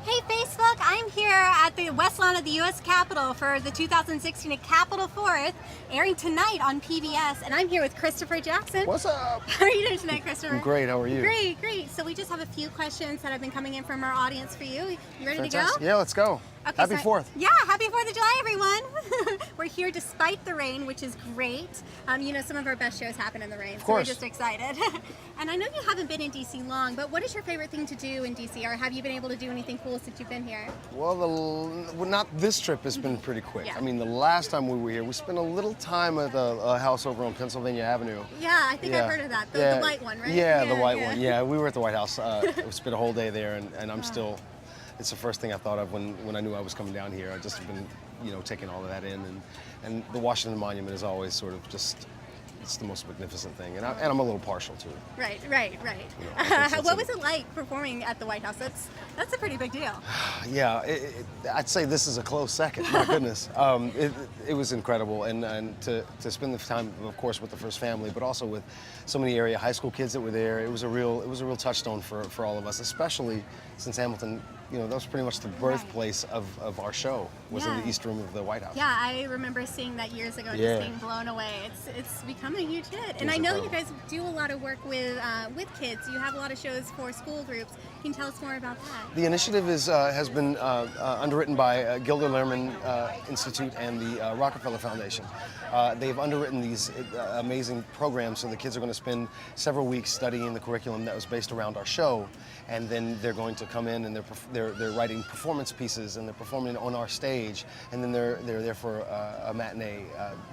Hey Facebook, I'm here at the West Lawn of the U.S. Capitol for the 2016 Capitol 4th, airing tonight on PBS, and I'm here with Christopher Jackson. What's up? How are you doing tonight, Christopher? I'm great, how are you? Great, great. So we just have a few questions that have been coming in from our audience for you. You ready Fantastic. to go? Yeah, let's go. Okay, Happy so- 4th. Yeah, happy 4th of July, everyone. We're here despite the rain, which is great. You know, some of our best shows happen in the rain, so we're course. just excited. And I know you haven't been in DC long, but what is your favorite thing to do in DC, or have you been able to do anything cool since you've been here? Well, not this trip has been pretty quick. Yeah. I mean, the last time we were here, we spent a little time at a house over on Pennsylvania Avenue. Yeah, I think I've heard of that. The white one, right? Yeah, the white one. Yeah, we were at the White House. We spent a whole day there, and I'm still. It's the first thing I thought of when I knew I was coming down here. I just have been, taking all of that in, and the Washington Monument is always sort of just. It's the most magnificent thing, and I'm a little partial to it. Right. I think What was it like performing at the White House? That's a pretty big deal. Yeah, I'd say this is a close second. My goodness, it was incredible, and to spend the time, of course, with the First Family, but also with so many area high school kids that were there. It was a real touchstone for all of us, especially since Hamilton. That was pretty much the birthplace of our show. Was in the East Room of the White House. Yeah, I remember seeing that years ago and Yeah. just being blown away. It's become a huge hit, and was I know incredible. you guys do a lot of work with kids. You have a lot of shows for school groups. Can you tell us more about that? The initiative has been underwritten by Gilder Lehrman Institute and the Rockefeller Foundation. They've underwritten these amazing programs, so the kids are going to spend several weeks studying the curriculum that was based around our show, and then they're going to come in and they're writing performance pieces, and they're performing on our stage, and then they're there for a matinee.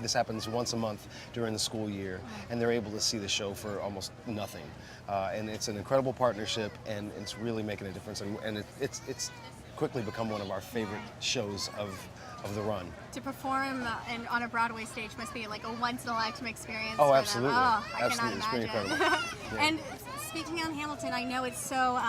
This happens once a month during the school year, and they're able to see the show for almost nothing. And it's an incredible partnership, and it's really making a difference, and it's quickly become one of our favorite shows of the run. To perform on a Broadway stage must be like a once-in-a-lifetime experience. Oh, for them. absolutely. Oh, I Absolutely. It's cannot pretty imagine. incredible. Yeah. And speaking on Hamilton, I know it's so.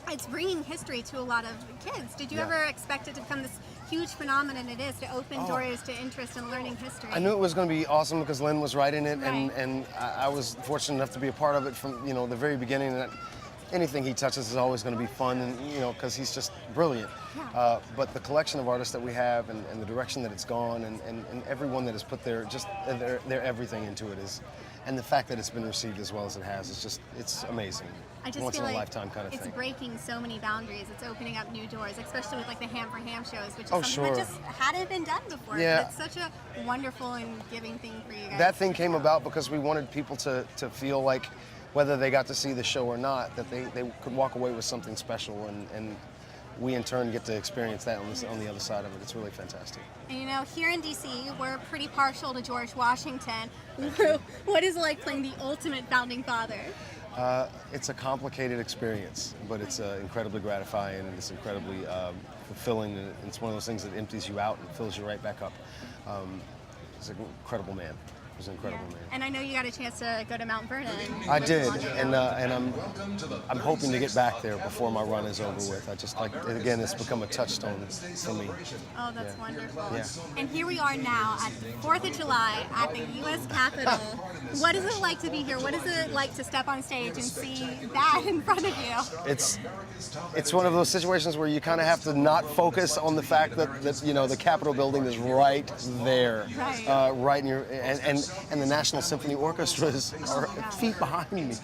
It's bringing history to a lot of kids. Did you Yeah. ever expect it to become this huge phenomenon it is, to open Oh. doors to interest in learning history? I knew it was going to be awesome because Lynn was writing it, Right. and I was fortunate enough to be a part of it from the very beginning. And anything he touches is always going to be fun, and because he's just brilliant. Yeah. But the collection of artists that we have, and the direction that it's gone, and everyone that has put their everything into it is, and the fact that it's been received as well as it has, it's amazing. I just Once feel in a like lifetime kind of it's thing. breaking so many boundaries. It's opening up new doors, especially with like the Ham for Ham shows, which is Oh, something sure. that just hadn't been done before. Yeah. But it's such a wonderful and giving thing for you guys. That thing came about because we wanted people to feel like, whether they got to see the show or not, that they could walk away with something special, and we in turn get to experience that on the other side of it. It's really fantastic. And here in DC, we're pretty partial to George Washington. What is it like playing the ultimate founding father? It's a complicated experience, but it's incredibly gratifying, and it's incredibly fulfilling, and it's one of those things that empties you out and fills you right back up. He's an incredible man. He's an incredible man. And I know you got a chance to go to Mount Vernon. I did, and I'm hoping to get back there before my run is over with. I just again, it's become a touchstone for me. Oh, that's wonderful. Yeah. And here we are now at the 4th of July at the U.S. Capitol. What is it like to be here? What is it like to step on stage and see that in front of you? It's one of those situations where you kind of have to not focus on the fact that the Capitol building is right there, Right. right in your and the National Symphony Orchestras are feet behind me.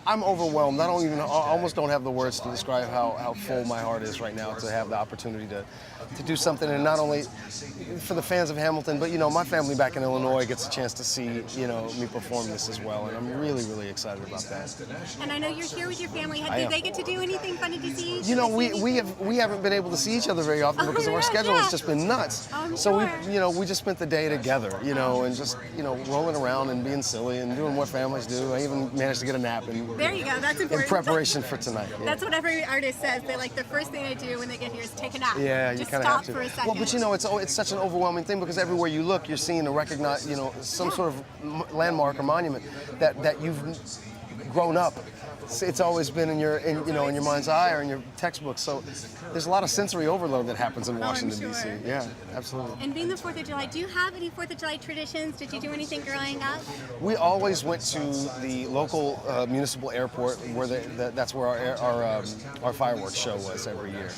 I'm overwhelmed. I almost don't have the words to describe how full my heart is right now to have the opportunity to do something, and not only for the fans of Hamilton, but my family back in Illinois gets a chance to see me perform this as well, and I'm really, really excited about that. And I know you're here with your family. I Did am. they get to do anything fun at DC? We haven't been able to see each other very often because of our schedule. It's just been nuts. I'm So sure. we just spent the day together, and just rolling around and being silly and doing what families do. I even managed to get a nap There you go. That's in important. preparation for tonight. Yeah. That's what every artist says. They the first thing they do when they get here is take a nap. Yeah, you Just kind of stop have to. for a second. Well, but it's such an overwhelming thing because everywhere you look, you're seeing some sort of landmark or monument that you've grown up it's always been in your in your mind's eye or in your textbook. So there's a lot of sensory overload that happens in Washington sure. D.C. Yeah, absolutely. And being the 4th of July, do you have any 4th of July traditions? Did you do anything growing up? We always went to the local municipal airport where that's where our fireworks show was every year.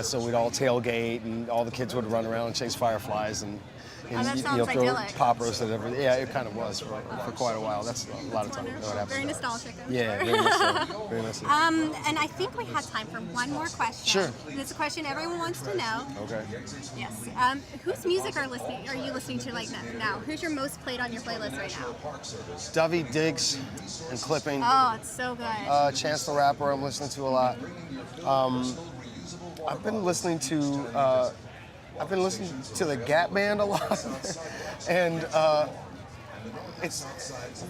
So we'd all tailgate and all the kids would run around and chase fireflies and that you sounds know, throw idyllic. poppers and everything. Yeah, it kind of was for quite a while. That's a lot of time. Wonderful. What happened. Very nostalgic, I'm Yeah, sure. very much so. Very much so. And I think we have time for one more question. Sure. And it's a question everyone wants to know. Okay. Yes. Whose music are you listening to like now? Who's your most played on your playlist right now? Dovey Diggs and Clipping. Oh, it's so good. Chance the Rapper I'm listening to a lot. I've been listening to the Gap Band a lot, and it's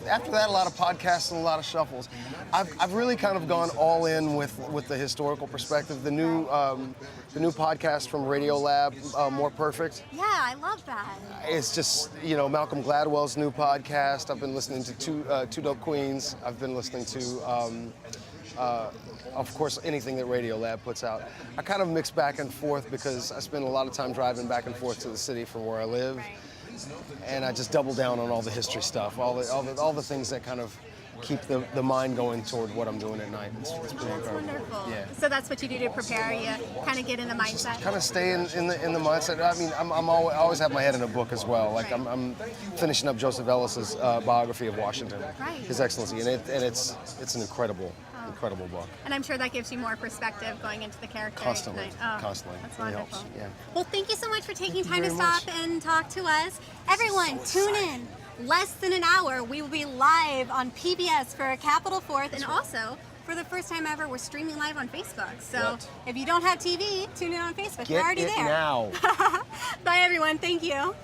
after that a lot of podcasts and a lot of shuffles. I've really kind of gone all in with the historical perspective. The new podcast from Radio Lab, More Perfect. Yeah, I love that. It's just, you know, Malcolm Gladwell's new podcast. I've been listening to Two Dope Queens. I've been listening to, of course, anything that Radio Lab puts out. I kind of mix back and forth because I spend a lot of time driving back and forth to the city from where I live, Right. and I just double down on all the history stuff, all the things that kind of keep the mind going toward what I'm doing at night. It's pretty That's incredible. wonderful. Yeah. So that's what you do to prepare. You kind of get in the mindset. Kind of stay in the mindset. I mean, I always have my head in a book as well. Like Right. I'm finishing up Joseph Ellis's biography of Washington, Right. His Excellency, and it's an incredible book. And I'm sure that gives you more perspective going into the character. Constantly, each night. constantly. That's Really wonderful. helps, yeah. Well, thank you so much for taking you time to very stop much. and talk to us. Everyone, tune in. Less than an hour, we will be live on PBS for Capitol 4th, and also, for the first time ever, we're streaming live on Facebook. So What? if you don't have TV, tune in on Facebook. Get we're already it there. now. Bye, everyone. Thank you.